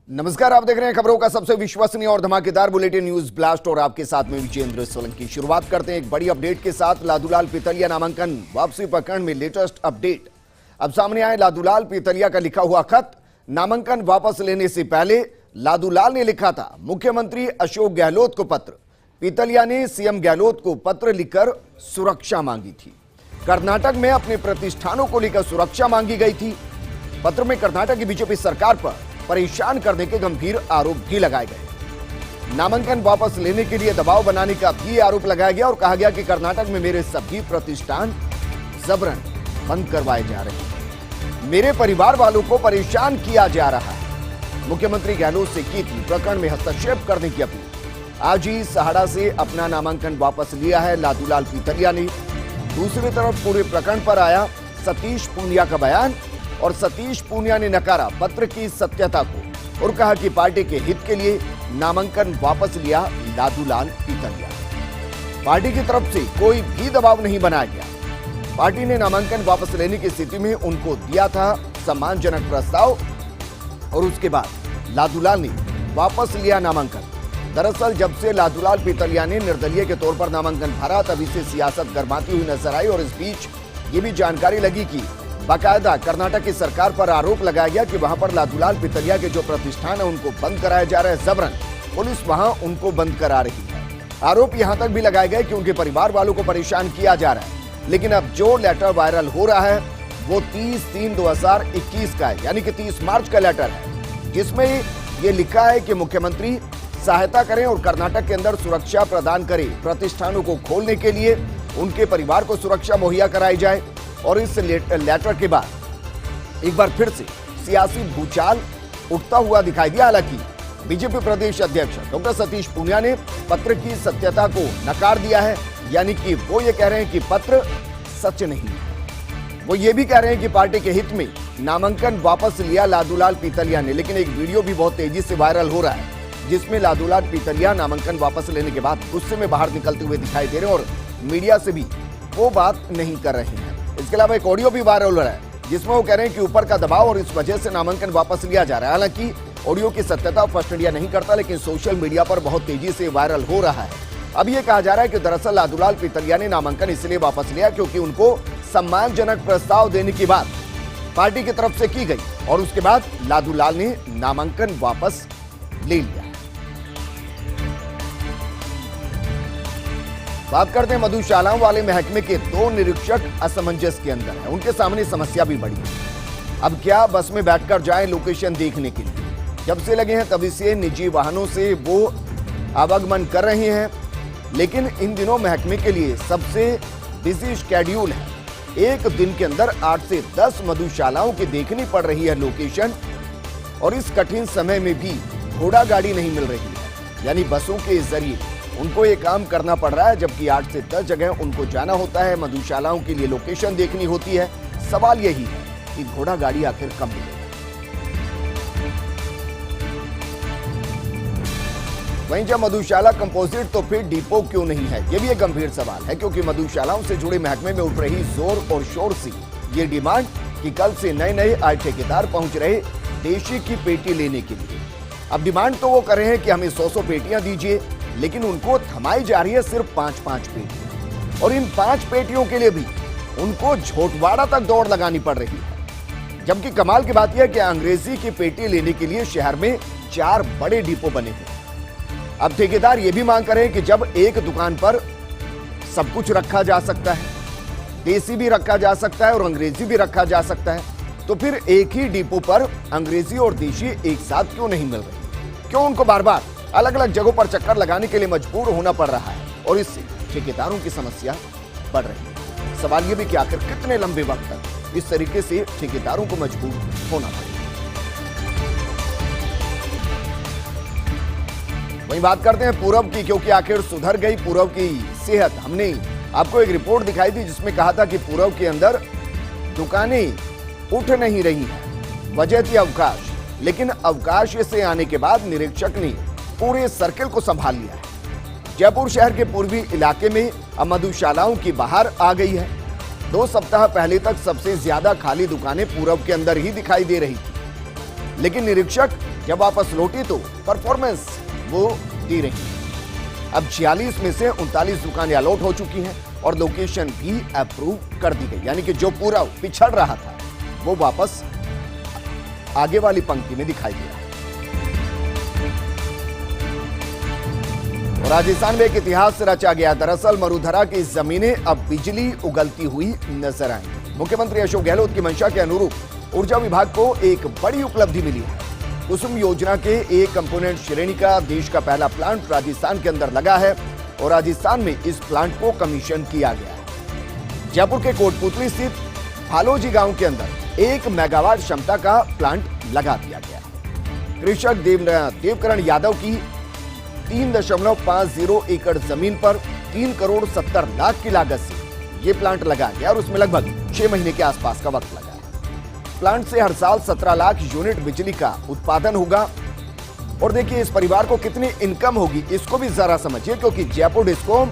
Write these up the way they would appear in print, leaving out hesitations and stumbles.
नमस्कार, आप देख रहे हैं खबरों का सबसे विश्वसनीय और धमाकेदार बुलेटिन न्यूज ब्लास्ट और आपके साथ में विजेंद्र सोलंकी। शुरुआत करते हैं एक बड़ी अपडेट के साथ। लादूलाल पीतलिया नामांकन वापसी प्रकरण में लेटेस्ट अपडेट अब सामने आए। लादूलाल पीतलिया का लिखा हुआ खत। नामांकन वापस लेने से पहले लादूलाल ने लिखा था मुख्यमंत्री अशोक गहलोत को पत्र। पीतलिया ने सीएम गहलोत को पत्र लिखकर सुरक्षा मांगी थी। कर्नाटक में अपने प्रतिष्ठानों को लेकर सुरक्षा मांगी गई थी। पत्र में कर्नाटक की बीजेपी सरकार पर परेशान करने के गंभीर आरोप भी लगाए गए। नामांकन वापस लेने के लिए दबाव बनाने का भी आरोप लगाया गया और कहा गया कि कर्नाटक में मेरे सभी प्रतिष्ठान जबरन बंद करवाए जा रहे हैं, मेरे परिवार वालों को परेशान किया जा रहा है। मुख्यमंत्री गहलोत से की थी प्रकरण में हस्तक्षेप करने की अपील। आज ही सहाड़ा से अपना नामांकन वापस लिया है लादूलाल पीतलिया ने। दूसरी तरफ पूरे प्रकरण पर आया सतीश पूनिया का बयान और सतीश पूनिया ने नकारा पत्र की सत्यता को और कहा कि पार्टी के हित के लिए नामांकन वापस लिया लादूलाल पीतलिया। पार्टी की तरफ से कोई भी दबाव नहीं बनाया गया। पार्टी ने नामांकन वापस लेने की स्थिति में उनको दिया था सम्मानजनक प्रस्ताव और उसके बाद लादूलाल ने वापस लिया नामांकन। दरअसल जब से लादूलाल पीतलिया ने निर्दलीय के तौर पर नामांकन भरा तभी से सियासत गर्माती हुई नजर आई और इस बीच ये भी जानकारी लगी कि बाकायदा कर्नाटक की सरकार पर आरोप लगाया गया कि वहां पर लादूलाल पीतलिया के जो प्रतिष्ठान है उनको बंद कराया जा रहा है जबरन। पुलिस वहां उनको बंद करा रही है। आरोप यहां तक भी लगाए गए कि उनके परिवार वालों को परेशान किया जा रहा है। लेकिन अब जो लेटर वायरल हो रहा है वो 30/3/2021 का है, यानी कि 30 मार्च का लेटर है, जिसमें ये लिखा है कि मुख्यमंत्री सहायता करें और कर्नाटक के अंदर सुरक्षा प्रदान करें। प्रतिष्ठानों को खोलने के लिए उनके परिवार को सुरक्षा मुहैया कराई जाए। और इस लेटर के बाद एक बार फिर से सियासी भूचाल उठता हुआ दिखाई दिया। हालांकि बीजेपी प्रदेश अध्यक्ष डॉक्टर सतीश पूनिया ने पत्र की सत्यता को नकार दिया है, यानी कि वो ये कह रहे हैं कि पत्र सच नहीं है। वो ये भी कह रहे हैं कि पार्टी के हित में नामांकन वापस लिया लादूलाल पीतलिया ने। लेकिन एक वीडियो भी बहुत तेजी से वायरल हो रहा है जिसमें लादूलाल पीतलिया नामांकन वापस लेने के बाद गुस्से में बाहर निकलते हुए दिखाई दे रहे हैं और मीडिया से भी वो बात नहीं कर रहे हैं। इसके अलावा एक ऑडियो भी वायरल हो रहा है जिसमें वो कह रहे हैं कि ऊपर का दबाव और इस वजह से नामांकन वापस लिया जा रहा है। हालांकि ऑडियो की सत्यता फर्स्ट इंडिया नहीं करता, लेकिन सोशल मीडिया पर बहुत तेजी से वायरल हो रहा है। अब ये कहा जा रहा है कि दरअसल लादूलाल पीतलिया ने नामांकन इसलिए वापस लिया क्योंकि उनको सम्मानजनक प्रस्ताव देने की बात पार्टी की तरफ से की गई और उसके बाद लादूलाल ने नामांकन वापस ले लिया। बात करते हैं मधुशालाओं वाले महकमे के 2 निरीक्षक असमंजस के अंदर है। उनके सामने समस्या भी बड़ी है। अब क्या बस में बैठकर जाएं लोकेशन देखने के लिए? जब से लगे हैं तभी से निजी वाहनों से वो आवागमन कर रहे हैं, लेकिन इन दिनों महकमे के लिए सबसे बिजी शेड्यूल है। एक दिन के अंदर 8 से 10 मधुशालाओं की देखनी पड़ रही है लोकेशन और इस कठिन समय में भी घोड़ा गाड़ी नहीं मिल रही है, यानी बसों के जरिए उनको ये काम करना पड़ रहा है। जबकि 8 से 10 जगह उनको जाना होता है, मधुशालाओं के लिए लोकेशन देखनी होती है। सवाल यही है कि घोड़ा गाड़ी आखिर कब मिलेगी? वहीं जब मधुशाला कंपोजिट तो फिर डिपो क्यों नहीं है? यह भी एक गंभीर सवाल है क्योंकि मधुशालाओं से जुड़े महकमे में उठ रही जोर और शोर से ये डिमांड कि कल से नए आए ठेकेदार पहुंच रहे देशी की पेटी लेने के लिए। अब डिमांड तो वो कर रहे हैं कि हमें 100 पेटियां दीजिए, लेकिन उनको थमाई जा रही है सिर्फ 5 पेटी और इन 5 पेटियों के लिए भी उनको झोटवाड़ा तक दौड़ लगानी पड़ रही है। जबकि कमाल की बात यह है कि अंग्रेजी की पेटी लेने के लिए शहर में 4 बड़े डिपो बने हैं। अब ठेकेदार यह भी मांग कर रहे हैं कि जब एक दुकान पर सब कुछ रखा जा सकता है, देसी भी रखा जा सकता है और अंग्रेजी भी रखा जा सकता है, तो फिर एक ही डिपो पर अंग्रेजी और देशी एक साथ क्यों नहीं मिल रही? क्यों उनको बार बार अलग अलग जगहों पर चक्कर लगाने के लिए मजबूर होना पड़ रहा है और इससे ठेकेदारों की समस्या बढ़ रही है। सवाल यह भी कि आखिर कितने लंबे वक्त तक इस तरीके से ठेकेदारों को मजबूर होना पड़ेगा। वहीं बात करते हैं पूरब की, क्योंकि आखिर सुधर गई पूरब की सेहत। हमने आपको एक रिपोर्ट दिखाई थी जिसमें कहा था कि पूरब के अंदर दुकानें उठ नहीं रही हैं, वजह थी अवकाश। लेकिन अवकाश से आने के बाद निरीक्षक ने पूरे सर्किल को संभाल लिया है। जयपुर शहर के पूर्वी इलाके में अब मधुशालाओं की बाहर आ गई है। 2 सप्ताह पहले तक सबसे ज्यादा खाली दुकानें पूरब के अंदर ही दिखाई दे रही थी। लेकिन निरीक्षक जब वापस लौटी तो परफॉर्मेंस वो दे रही है। अब 46 में से 39 दुकानें अलॉट हो चुकी हैं और लोकेशन भी अप्रूव कर दी गई, यानी कि जो पूरा पिछड़ रहा था वो वापस आगे वाली पंक्ति में दिखाई दिया। और राजस्थान में एक इतिहास रचा गया। दरअसल मरुधरा की जमीनें अब बिजली उगलती हुई नजर आई। मुख्यमंत्री अशोक गहलोत की मंशा के अनुरूप ऊर्जा विभाग को एक बड़ी उपलब्धि मिली है। कुसुम योजना के एक कंपोनेंट श्रेणी का देश का पहला प्लांट राजस्थान के अंदर लगा है और राजस्थान में इस प्लांट को कमीशन किया गया है। जयपुर के कोटपुतली स्थित भालोजी गांव के अंदर 1 मेगावाट क्षमता का प्लांट लगा दिया गया। कृषक देवकरण यादव की 3.50 एकड़ जमीन पर 3 करोड़ 70 लाख की लागत से यह प्लांट लगाया गया और उसमें लगभग 6 महीने के आसपास का वक्त लगा। प्लांट से हर साल 17 लाख यूनिट बिजली का उत्पादन होगा। और देखिए इस परिवार को कितनी इनकम होगी इसको भी जरा समझिए, क्योंकि जयपुर डिस्कॉम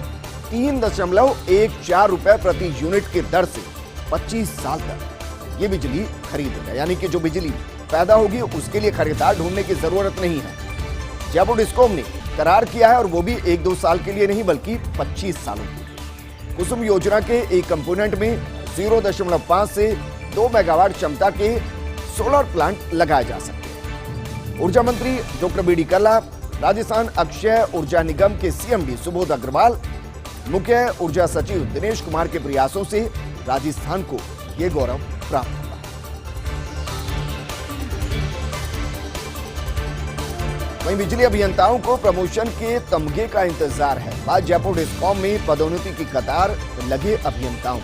3.14 रुपए प्रति यूनिट की दर से 25 साल तक ये बिजली खरीदेगा, यानी कि जो बिजली पैदा होगी उसके लिए खरीदार ढूंढने की जरूरत नहीं है। जयपुर डिस्कॉम ने करार किया है और वो भी 1-2 साल के लिए नहीं बल्कि 25 सालों के। कुसुम योजना के एक कंपोनेंट में 0.5 से 2 मेगावाट क्षमता के सोलर प्लांट लगाए जा सकते हैं। ऊर्जा मंत्री डॉक्टर बी डी कल्ला, राजस्थान अक्षय ऊर्जा निगम के सीएमडी सुबोध अग्रवाल, मुख्य ऊर्जा सचिव दिनेश कुमार के प्रयासों से राजस्थान को यह गौरव प्राप्त हुआ। वहीं बिजली अभियंताओं को प्रमोशन के तमगे का इंतजार है। बात जयपुर डिस्कॉम में पदोन्नति की कतार लगे अभियंताओं।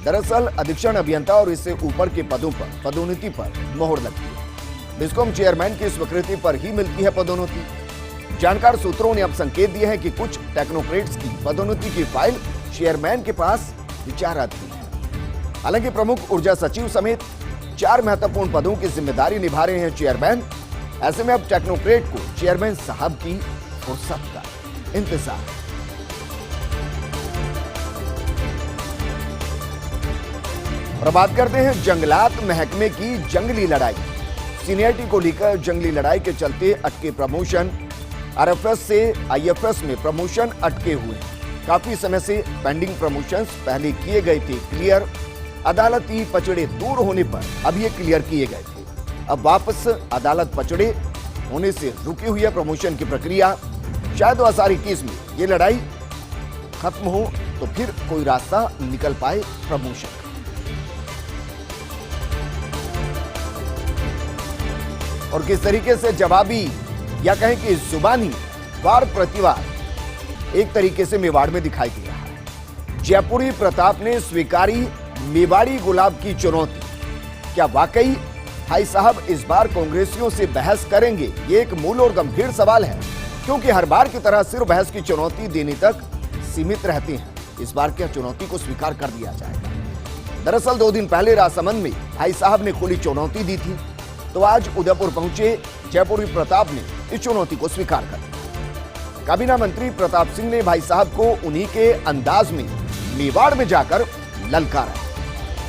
दरअसल अधीक्षण अभियंता और इससे ऊपर के पदों पर पदोन्नति पर मोहर लगती है। डिस्कॉम चेयरमैन की स्वीकृति पर ही मिलती है पदोन्नति। जानकार सूत्रों ने अब संकेत दिए हैं कि कुछ टेक्नोक्रेट्स की पदोन्नति की फाइल चेयरमैन के पास विचाराधीन है। हालांकि प्रमुख ऊर्जा सचिव समेत 4 महत्वपूर्ण पदों की जिम्मेदारी निभा रहे हैं चेयरमैन। ऐसे में अब टेक्नोक्रेट को चेयरमैन साहब की फुर्सत का इंतजार है। और बात करते हैं जंगलात महकमे की जंगली लड़ाई। सीनियरिटी को लेकर जंगली लड़ाई के चलते अटके प्रमोशन, आरएफएस से आईएफएस में प्रमोशन अटके हुए। काफी समय से पेंडिंग प्रमोशंस पहले किए गए थे क्लियर। अदालती पचड़े दूर होने पर अब ये क्लियर किए गए थे। अब वापस अदालत पचड़े होने से रुकी हुई है प्रमोशन की प्रक्रिया। शायद 2021 में ये लड़ाई खत्म हो तो फिर कोई रास्ता निकल पाए प्रमोशन। और किस तरीके से जवाबी या कहें कि जुबानी वार प्रतिवार एक तरीके से मेवाड़ में दिखाई दे रहा है। जयपुरी प्रताप ने स्वीकारी मेवाड़ी गुलाब की चुनौती। क्या वाकई भाई साहब इस बार कांग्रेसियों से बहस करेंगे? ये एक मूल और गंभीर सवाल है, क्योंकि हर बार की तरह सिर्फ बहस की चुनौती देने तक सीमित रहते हैं। इस बार क्या चुनौती को स्वीकार कर दिया जाएगा? दरअसल 2 दिन पहले राजसमंद में भाई साहब ने खुली चुनौती दी थी, तो आज उदयपुर पहुंचे जयपुरी प्रताप ने इस चुनौती को स्वीकार कर दिया। काबीना मंत्री प्रताप सिंह ने भाई साहब को उन्हीं के अंदाज में मेवाड़ में जाकर ललकारा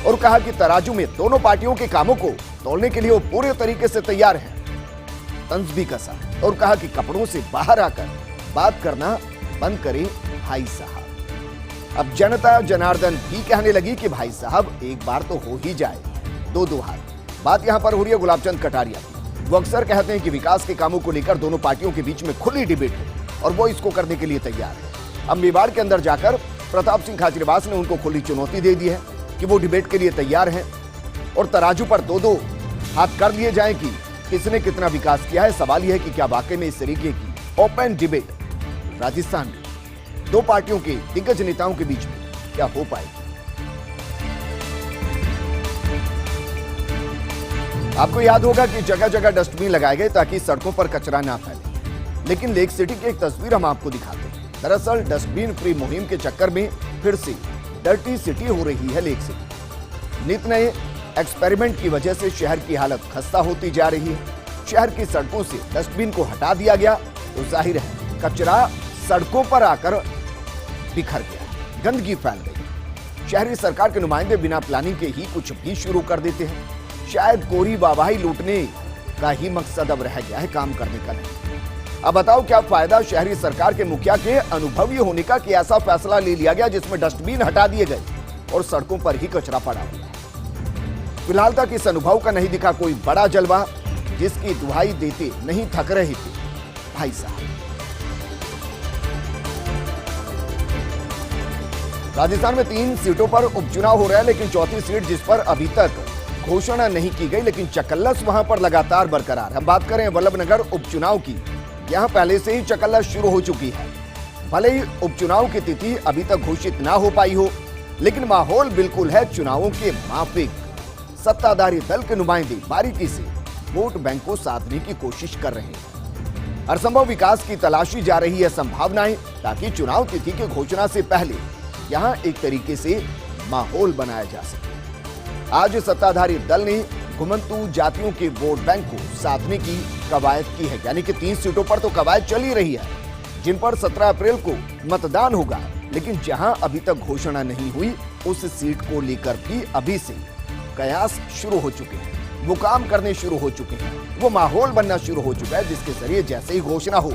और कहा कि तराजू में दोनों पार्टियों के कामों को तोलने के लिए वो पूरे तरीके से तैयार है। तंज भी कसा और कहा कि कपड़ों से बाहर आकर बात करना बंद करे भाई साहब। अब जनता जनार्दन भी कहने लगी कि भाई साहब एक बार तो हो ही जाए, 2 हाथ। बात यहां पर हो रही है गुलाबचंद कटारिया की। वो अक्सर कहते हैं कि विकास के कामों को लेकर दोनों पार्टियों के बीच में खुली डिबेट हो और वो इसको करने के लिए तैयार है। अब मेवाड़ के अंदर जाकर प्रताप सिंह खाचरियावास ने उनको खुली चुनौती दे दी है कि वो डिबेट के लिए तैयार हैं और तराजू पर 2 हाथ कर लिए जाएं कि किसने कितना विकास किया है। सवाल यह है कि क्या वाकई में इस तरीके की ओपन डिबेट राजस्थान में 2 पार्टियों के दिग्गज नेताओं के बीच में क्या हो पाएगी? आपको याद होगा कि जगह जगह डस्टबिन लगाए गए ताकि सड़कों पर कचरा ना फैले, लेकिन लेक सिटी की एक तस्वीर हम आपको दिखाते हैं। दरअसल डस्टबिन फ्री मुहिम के चक्कर में फिर से डर्टी सिटी हो रही है लेक सिटी। नित नए एक्सपेरिमेंट की वजह से शहर की हालत खस्ता होती जा रही है। शहर की सड़कों से डस्टबिन को हटा दिया गया तो जाहिर है कचरा सड़कों पर आकर बिखर गया, गंदगी फैल गई। शहरी सरकार के नुमाइंदे बिना प्लानिंग के ही कुछ भी शुरू कर देते हैं। शायद कोरी वाहवाही लूटने का ही मकसद अब रह गया है, काम करने का नहीं। अब बताओ क्या फायदा शहरी सरकार के मुखिया के अनुभवी होने का कि ऐसा फैसला ले लिया गया जिसमें डस्टबिन हटा दिए गए और सड़कों पर ही कचरा पड़ा हुआ। फिलहाल तक इस अनुभव का नहीं दिखा कोई बड़ा जलवा, जिसकी दुहाई देते नहीं थक रहे थे भाई साहब। राजस्थान में 3 सीटों पर उपचुनाव हो रहा है, लेकिन चौथी सीट जिस पर अभी तक घोषणा नहीं की गई, लेकिन चकल्लस वहां पर लगातार बरकरार। हम बात करें वल्लभनगर उपचुनाव की, यहां पहले से ही चकल्लस शुरू हो चुकी है। भले ही उपचुनाव की तिथि अभी तक घोषित ना हो पाई हो, लेकिन माहौल बिल्कुल है चुनावों के माफिक। सत्ताधारी दल के नुमाइंदे बारीकी से वोट बैंक को साधने की कोशिश कर रहे हैं। हरसंभव विकास की तलाशी जा रही है संभावनाएं, ताकि चुनाव तिथि की घोषणा से पहले यहां एक तरीके से माहौल बनाया जा सके। आज सत्ताधारी दल ने घुमंतू जातियों के वोट बैंक को साधने की कवायद की है, यानी कि 3 सीटों पर तो कवायद चल ही रही है, जिन पर 17 अप्रैल को मतदान होगा। लेकिन जहां अभी तक घोषणा नहीं हुई, उस सीट को लेकर भी अभी से कयास शुरू हो चुके हैं, वो काम करने शुरू हो चुके हैं, वो माहौल बनना शुरू हो चुका है, जिसके जरिए जैसे ही घोषणा हो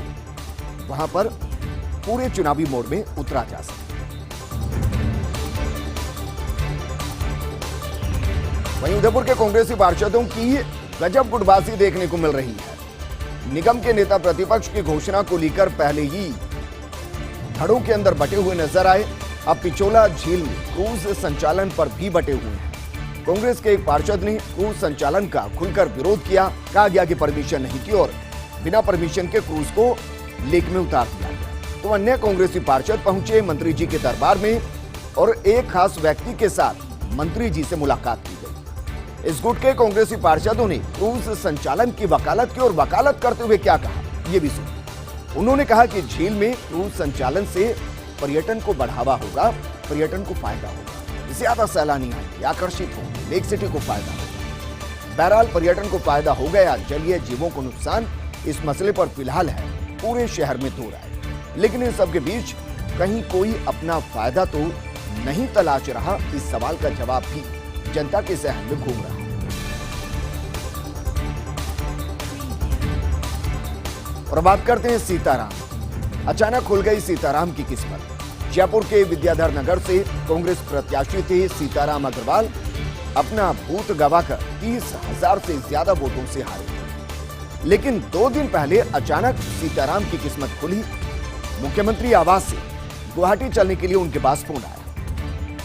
वहां पर पूरे चुनावी मोड में उतरा जा सके। वहीं उदयपुर के कांग्रेसी पार्षदों की गजब गुटबाजी देखने को मिल रही है। निगम के नेता प्रतिपक्ष की घोषणा को लेकर पहले ही धड़ों के अंदर बटे हुए नजर आए, अब पिचोला झील में क्रूज संचालन पर भी बटे हुए हैं। कांग्रेस के एक पार्षद ने क्रूज संचालन का खुलकर विरोध किया, कहा गया कि परमिशन नहीं थी और बिना परमिशन के क्रूज को लेक में उतार दिया गया। तो अन्य कांग्रेसी पार्षद पहुंचे मंत्री जी के दरबार में और एक खास व्यक्ति के साथ मंत्री जी से मुलाकात की गई। इस गुट के कांग्रेसी पार्षदों ने क्रूज संचालन की वकालत की और वकालत करते हुए क्या कहा, ये भी सुनिए। उन्होंने कहा कि झील में क्रूज संचालन से पर्यटन को बढ़ावा होगा, पर्यटन को फायदा होगा, ज्यादा सैलानी आएंगे, आकर्षित होंगे, लेक सिटी को फायदा होगा। बहरहाल पर्यटन को फायदा हो गया, जलीय जीवों को नुकसान, इस मसले पर फिलहाल है पूरे शहर में दो राय। लेकिन इन सबके बीच कहीं कोई अपना फायदा तो नहीं तलाश रहा, इस सवाल का जवाब भी जनता के जहन में घूम रहा है। और बात करते हैं सीताराम। अचानक खुल गई सीताराम की किस्मत। जयपुर के विद्याधर नगर से कांग्रेस प्रत्याशी थे सीताराम अग्रवाल, अपना बूथ गंवाकर 30,000 से ज्यादा वोटों से हारे। लेकिन 2 दिन पहले अचानक सीताराम की किस्मत खुली। मुख्यमंत्री आवास से गुवाहाटी चलने के लिए उनके पास फोन आया।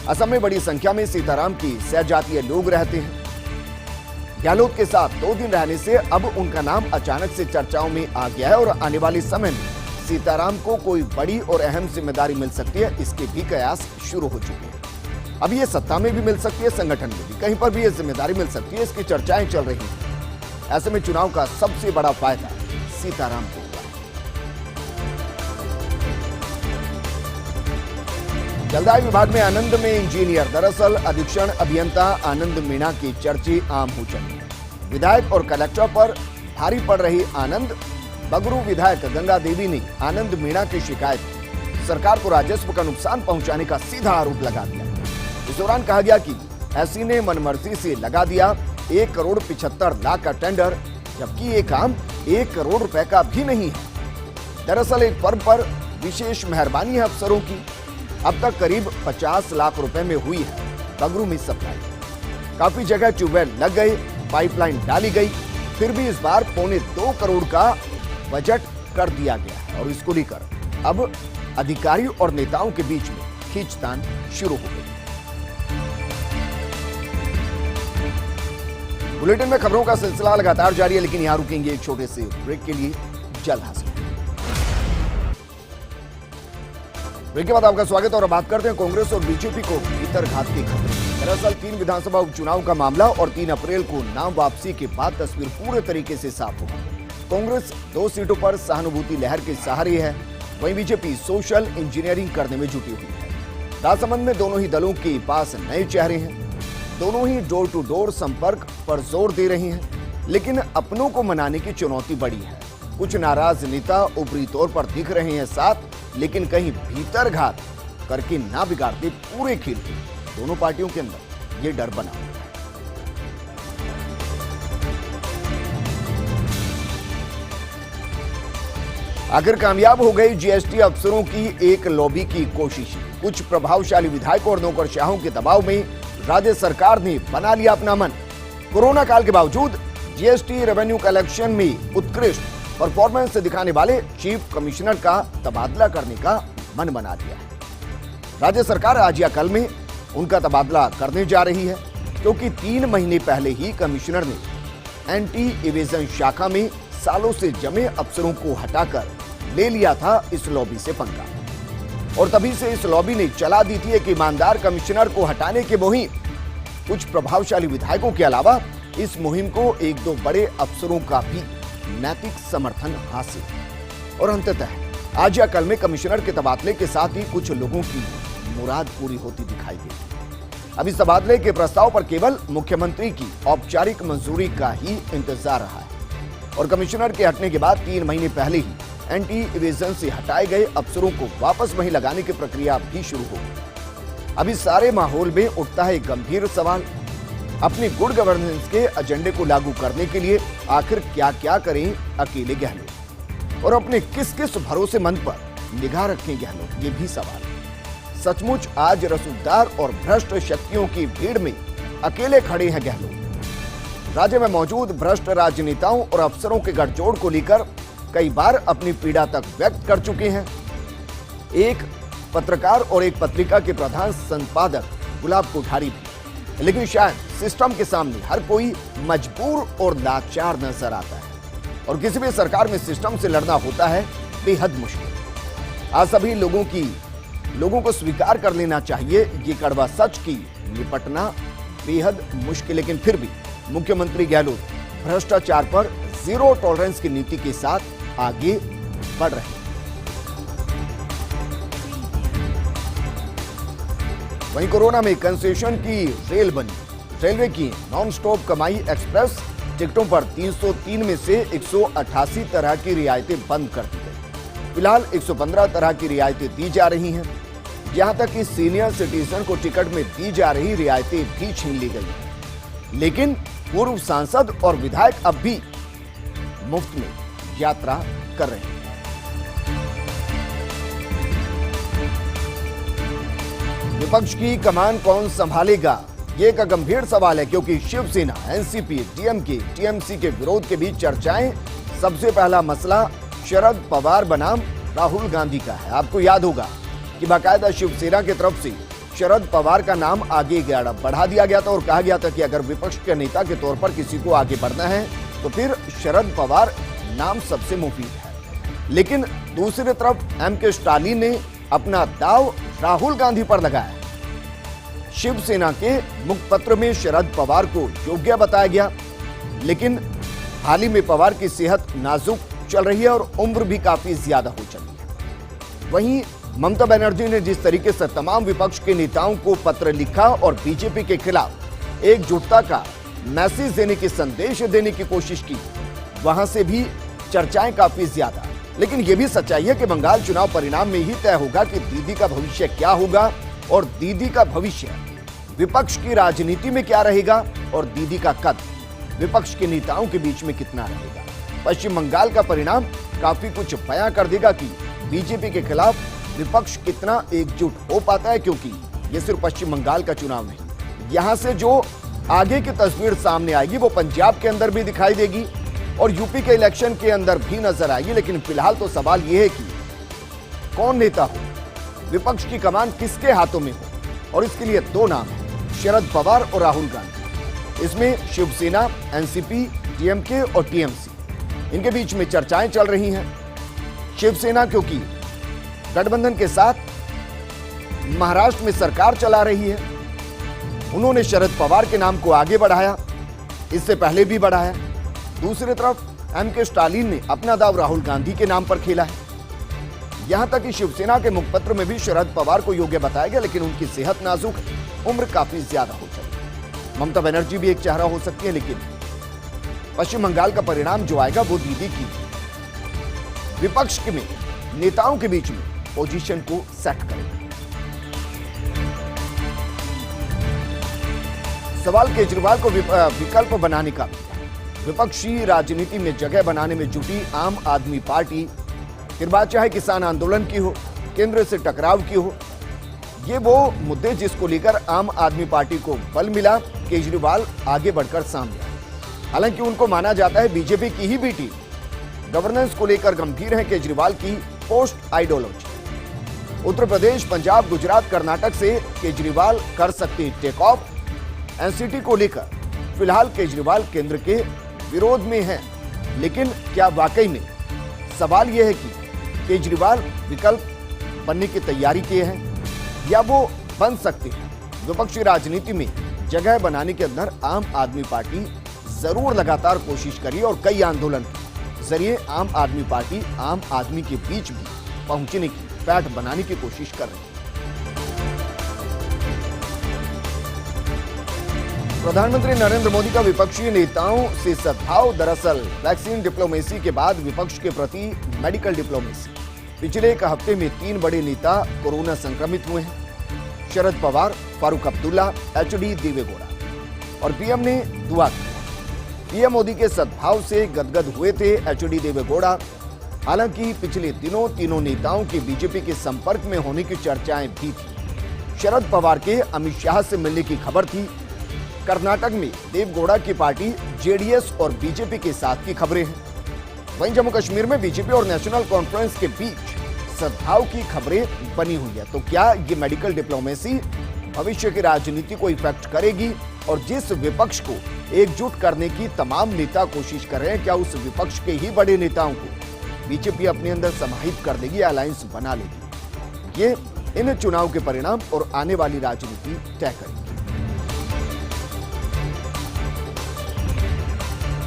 असम में बड़ी संख्या में सीताराम की सहजातीय लोग रहते हैं। गहलोत के साथ 2 दिन रहने से अब उनका नाम अचानक से चर्चाओं में आ गया है और आने वाले समय में सीताराम को कोई बड़ी और अहम जिम्मेदारी मिल सकती है, इसके भी कयास शुरू हो चुके हैं। अब ये सत्ता में भी मिल सकती है, संगठन में भी, कहीं पर भी ये जिम्मेदारी मिल सकती है, इसकी चर्चाएं चल रही हैं। ऐसे में चुनाव का सबसे बड़ा फायदा सीताराम को। जलदाय विभाग में आनंद में इंजीनियर, दरअसल अधीक्षण अभियंता आनंद मीणा की चर्चे आम हो चली है। विधायक और कलेक्टर पर भारी पड़ रही आनंद। बगरू विधायक गंगा देवी ने आनंद मीणा की शिकायत की, सरकार को राजस्व का नुकसान पहुंचाने का सीधा आरोप लगा दिया। इस दौरान कहा गया कि एससी ने मनमर्जी से लगा दिया 1 करोड़ 75 लाख का टेंडर, जबकि ये काम 1 करोड़ रुपए का भी नहीं है। दरअसल एक फर्म पर विशेष मेहरबानी है अफसरों की। अब तक करीब 50 लाख रुपए में हुई है बगरू में सप्लाई। काफी जगह ट्यूबवेल लग गए, पाइपलाइन डाली गई, फिर भी इस बार 2.25 करोड़ का बजट कर दिया गया है और इसको लेकर अब अधिकारियों और नेताओं के बीच में खींचतान शुरू हो गई। बुलेटिन में खबरों का सिलसिला लगातार जारी है, लेकिन यहां रुकेंगे एक छोटे से ब्रेक के लिए। जल्द हाजिर। ब्रेक के बाद आपका स्वागत और बात करते हैं कांग्रेस और बीजेपी को भीतरघात की खबर। दरअसल 3 विधानसभा उपचुनाव का मामला और 3 अप्रैल को नाम वापसी के बाद तस्वीर पूरे तरीके से साफ हो गई। कांग्रेस 2 सीटों पर सहानुभूति लहर के सहारे है, वहीं बीजेपी सोशल इंजीनियरिंग करने में जुटी हुई है। राजसमंद में दोनों ही दलों के पास नए चेहरे हैं, दोनों ही डोर टू डोर संपर्क पर जोर दे रहे हैं, लेकिन अपनों को मनाने की चुनौती बड़ी है। कुछ नाराज नेता ऊपरी तौर पर दिख रहे हैं साथ, लेकिन कहीं भीतरघात करके ना बिगाड़ते पूरे खेल को। दोनों पार्टियों के अंदर ये डर बना हुआ है। आखिर कामयाब हो गई जीएसटी अफसरों की एक लॉबी की कोशिश। कुछ प्रभावशाली विधायकों और नौकरशाहों के दबाव में राज्य सरकार ने बना लिया अपना मन। कोरोना काल के बावजूद जीएसटी रेवेन्यू कलेक्शन में उत्कृष्ट परफॉर्मेंस दिखाने वाले चीफ कमिश्नर का तबादला करने का मन बना लिया है। राज्य सरकार आज या कल में उनका तबादला करने जा रही है, क्योंकि 3 महीने पहले ही कमिश्नर ने एंटी इवेजन शाखा में सालों से जमे अफसरों को हटाकर ले लिया था इस लॉबी से पंगा। और तभी से इस लॉबी ने चला दी थी एक ईमानदार कमिश्नर को हटाने की मुहिम। कुछ प्रभावशाली विधायकों के अलावा इस मुहिम को 1-2 बड़े अफसरों का भी नैतिक समर्थन हासिल। और अंततः आज या कल में कमिश्नर के तबादले के साथ ही कुछ लोगों की मुराद पूरी होती दिखाई देती। अब इस तबादले के प्रस्ताव पर केवल मुख्यमंत्री की औपचारिक मंजूरी का ही इंतजार रहा है। और कमिश्नर के हटने के बाद 3 महीने पहले ही एंटी इवेजन से हटाए गए अफसरों को वापस वहीं लगाने की प्रक्रिया भी शुरू हो गई। अब इस सारे माहौल में उठता है एक गंभीर सवाल, अपनी गुड गवर्नेंस के एजेंडे को लागू करने के लिए आखिर क्या क्या करें अकेले गहलोत, और अपने किस किस भरोसेमंद पर निगाह रखें गहलोत, ये भी सवाल है। सचमुच आज रसूखदार और भ्रष्ट शक्तियों की भीड़ में अकेले खड़े हैं गहलोत। राज्य में मौजूद भ्रष्ट राजनेताओं और अफसरों के गठजोड़ को लेकर कई बार अपनी पीड़ा तक व्यक्त कर चुके हैं। एक पत्रकार और एक पत्रिका के प्रधान संपादक गुलाब कोठारी भी, लेकिन शायद सिस्टम के सामने हर कोई मजबूर और लाचार नजर आता है। और किसी भी सरकार में सिस्टम से लड़ना होता है बेहद मुश्किल। आज सभी लोगों को स्वीकार कर लेना चाहिए ये कड़वा सच की निपटना बेहद मुश्किल, लेकिन फिर भी मुख्यमंत्री गहलोत भ्रष्टाचार पर जीरो टॉलरेंस की नीति के साथ आगे बढ़ रहे हैं। वहीं कोरोना में कंसेशन की रेल बनी। रेलवे की नॉन स्टॉप कमाई एक्सप्रेस टिकटों पर 303 में से 188 तरह की रियायतें बंद कर दी गई। फिलहाल 115 तरह की रियायतें दी जा रही हैं। यहां तक कि सीनियर सिटीजन को टिकट में दी जा रही रियायतें भी छीन ली गई। लेकिन पूर्व सांसद और विधायक अब भी मुफ्त में यात्रा कर रहे हैं। विपक्ष की कमान कौन संभालेगा, ये एक गंभीर सवाल है, क्योंकि शिवसेना, एनसीपी, डीएमके, टीएमसी के विरोध के बीच चर्चाएं। सबसे पहला मसला शरद पवार बनाम राहुल गांधी का है। आपको याद होगा कि बाकायदा शिवसेना की तरफ से शरद पवार का नाम आगे बढ़ा दिया गया था और कहा गया था कि अगर विपक्ष के नेता के तौर पर किसी को आगे बढ़ना है तो फिर शरद पवार नाम सबसे मुफीद है। लेकिन दूसरी तरफ एमके स्टालिन ने अपना दाव राहुल गांधी पर लगाया। शिवसेना के मुखपत्र में शरद पवार को योग्य बताया गया, लेकिन हाल ही में पवार की सेहत नाजुक चल रही है और उम्र भी काफी ज्यादा हो चली है। वहीं ममता बनर्जी ने जिस तरीके से तमाम विपक्ष के नेताओं को पत्र लिखा और बीजेपी के खिलाफ एकजुटता का मैसेज देने की संदेश देने की कोशिश की, वहां से भी चर्चाएं काफी ज्यादा। लेकिन यह भी सच्चाई है कि बंगाल चुनाव परिणाम में ही तय होगा कि दीदी का भविष्य क्या होगा और दीदी का भविष्य विपक्ष की राजनीति में क्या रहेगा और दीदी का कद विपक्ष के नेताओं के बीच में कितना रहेगा। पश्चिम बंगाल का परिणाम काफी कुछ बयां कर देगा कि बीजेपी के खिलाफ विपक्ष कितना एकजुट हो पाता है, क्योंकि ये सिर्फ पश्चिम बंगाल का चुनाव नहीं, यहां से जो आगे की तस्वीर सामने आएगी वो पंजाब के अंदर भी दिखाई देगी और यूपी के इलेक्शन के अंदर भी नजर आएगी। लेकिन फिलहाल तो सवाल यह है कि कौन नेता हो, विपक्ष की कमान किसके हाथों में हो, और इसके लिए 2 नाम हैं, शरद पवार और राहुल गांधी। इसमें शिवसेना, एनसीपी, डीएमके और टीएमसी, इनके बीच में चर्चाएं चल रही हैं। शिवसेना क्योंकि गठबंधन के साथ महाराष्ट्र में सरकार चला रही है, उन्होंने शरद पवार के नाम को आगे बढ़ाया, इससे पहले भी बढ़ाया। दूसरी तरफ एमके स्टालिन ने अपना दाव राहुल गांधी के नाम पर खेला है। यहां तक कि शिवसेना के मुखपत्र में भी शरद पवार को योग्य बताया गया, लेकिन उनकी सेहत नाजुक, उम्र काफी ज्यादा हो चली। ममता बनर्जी भी एक चेहरा हो सकती है, लेकिन पश्चिम बंगाल का परिणाम जो आएगा वो दीदी की विपक्ष के में नेताओं के बीच में पोजीशन को सेट करेगा। सवाल केजरीवाल को विकल्प बनाने का भी है। विपक्षी राजनीति में जगह बनाने में जुटी आम आदमी पार्टी फिर बात चाहे किसान आंदोलन की हो, केंद्र से टकराव की हो, ये वो मुद्दे जिसको लेकर आम आदमी पार्टी को बल मिला, केजरीवाल आगे बढ़कर सामने आए। हालांकि उनको माना जाता है बीजेपी की ही बी टीम। गवर्नेंस को लेकर गंभीर है केजरीवाल की पोस्ट आइडियोलॉजी। उत्तर प्रदेश, पंजाब, गुजरात, कर्नाटक से केजरीवाल कर सकते टेक ऑफ। एनसीटी को लेकर फिलहाल केजरीवाल केंद्र के विरोध में हैं, लेकिन क्या वाकई में सवाल यह है कि केजरीवाल विकल्प बनने की तैयारी किए हैं या वो बन सकते हैं। विपक्षी राजनीति में जगह बनाने के अंदर आम आदमी पार्टी जरूर लगातार कोशिश करी और कई आंदोलन के जरिए आम आदमी पार्टी आम आदमी के बीच भी पहुंचने की, पैठ बनाने की कोशिश कर रही है। प्रधानमंत्री नरेंद्र मोदी का विपक्षी नेताओं से सद्भाव, दरअसल वैक्सीन डिप्लोमेसी के बाद विपक्ष के प्रति मेडिकल डिप्लोमेसी। पिछले एक हफ्ते में 3 बड़े नेता कोरोना संक्रमित हुए हैं। शरद पवार, फारूक अब्दुल्ला, एचडी देवेगौड़ा, और पीएम ने दुआ की। पीएम मोदी के सद्भाव से गदगद हुए थे एचडी देवेगौड़ा। हालांकि पिछले दिनों तीनों नेताओं के बीजेपी के संपर्क में होने की चर्चाएं भी थी। शरद पवार के अमित शाह से मिलने की खबर थी। कर्नाटक में देवेगौड़ा की पार्टी जेडीएस और बीजेपी के साथ की खबरें हैं। वहीं जम्मू कश्मीर में बीजेपी और नेशनल कॉन्फ्रेंस के बीच सद्भाव की खबरें बनी हुई है। तो क्या ये मेडिकल डिप्लोमेसी भविष्य की राजनीति को इफेक्ट करेगी? और जिस विपक्ष को एकजुट करने की तमाम नेता कोशिश कर रहे हैं, क्या उस विपक्ष के ही बड़े नेताओं को बीजेपी अपने अंदर समाहित कर देगी, अलायंस बना लेगी? ये इन चुनाव के परिणाम और आने वाली राजनीति तय करेगी।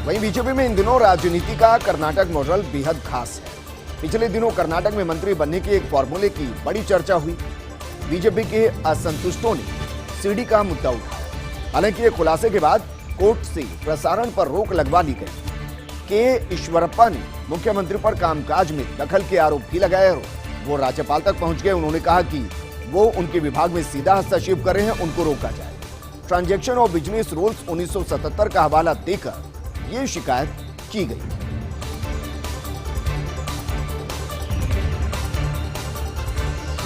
वहीं बीजेपी में इन दिनों राजनीति का कर्नाटक मॉडल बेहद खास है। पिछले दिनों कर्नाटक में मंत्री बनने के एक फॉर्मूले की बड़ी चर्चा हुई। बीजेपी के असंतुष्टों ने सीडी का मुद्दा उठाया। हालांकि ये खुलासे के बाद कोर्ट से प्रसारण पर रोक लगवा ली गई। के ईश्वरप्पा ने मुख्यमंत्री पर कामकाज में दखल के आरोप भी लगाए और वो राज्यपाल तक पहुंच गए। उन्होंने कहा कि वो उनके विभाग में सीधा हस्तक्षेप कर रहे हैं, उनको रोका जाए। ट्रांजैक्शन और बिजनेस रूल्स 1977 का हवाला देकर ये शिकायत की गई।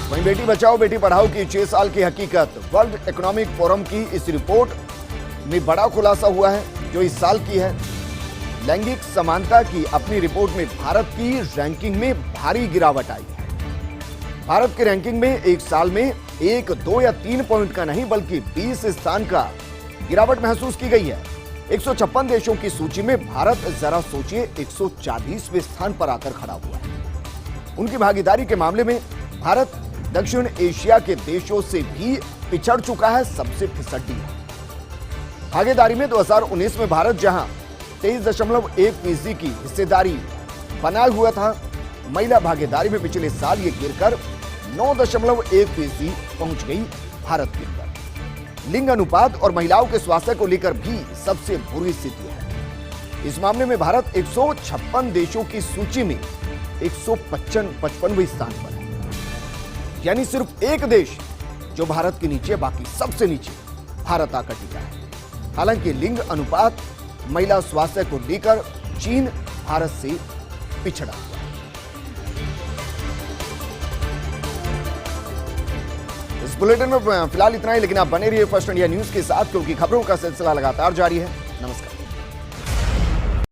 वहीं बेटी बचाओ बेटी पढ़ाओ की 6 साल की हकीकत, वर्ल्ड इकोनॉमिक फोरम की इस रिपोर्ट में बड़ा खुलासा हुआ है जो इस साल की है। लैंगिक समानता की अपनी रिपोर्ट में भारत की रैंकिंग में भारी गिरावट आई है। भारत की रैंकिंग में एक साल में 1, 2 या 3 पॉइंट का नहीं बल्कि 20 स्थान का गिरावट महसूस की गई है। 156 देशों की सूची में भारत, जरा सोचिए, 140वें स्थान पर आकर खड़ा हुआ है। उनकी भागीदारी के मामले में भारत दक्षिण एशिया के देशों से भी पिछड़ चुका है, सबसे फिसड्डी है। भागीदारी में 2019 में भारत जहां 23.1% की हिस्सेदारी बनाए हुआ था, महिला भागीदारी में पिछले साल ये गिरकर 9.1% पहुंच गई भारत के अंदर। लिंग अनुपात और महिलाओं के स्वास्थ्य को लेकर भी सबसे बुरी स्थिति है। इस मामले में भारत 156 देशों की सूची में 155वें स्थान पर है। यानी सिर्फ एक देश जो भारत के नीचे, बाकी सबसे नीचे भारत आकर टिका है। हालांकि लिंग अनुपात, महिला स्वास्थ्य को लेकर चीन भारत से पिछड़ा हुआ है। इस बुलेटिन में फिलहाल इतना ही, लेकिन आप बने रहिए फर्स्ट इंडिया न्यूज के साथ, क्योंकि खबरों का सिलसिला लगातार जारी है। नमस्कार।